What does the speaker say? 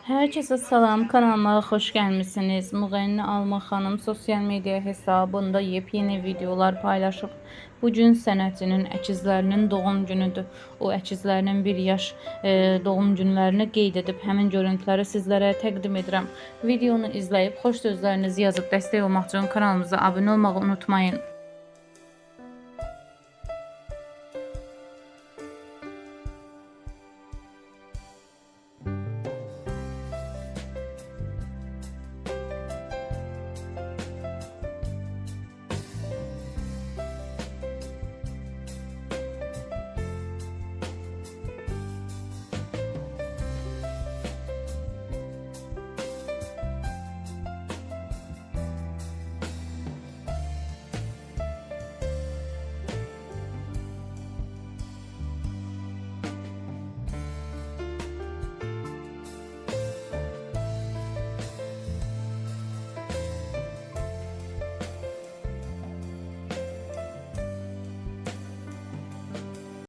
Herkese salam, kanalıma hoş gelmişsiniz. Müğənni Alma xanım sosyal medya hesabında yepyeni videolar paylaşıb. Bugün sənətçinin əkizlərinin doğum günüdür. O əkizlərinin 1 yaş doğum günlərini qeyd edib həmin görüntüləri sizlərə təqdim edirəm. Videonu izləyib xoş sözlərinizi yazıb dəstək olmaq üçün kanalımıza abunə olmağı unutmayın.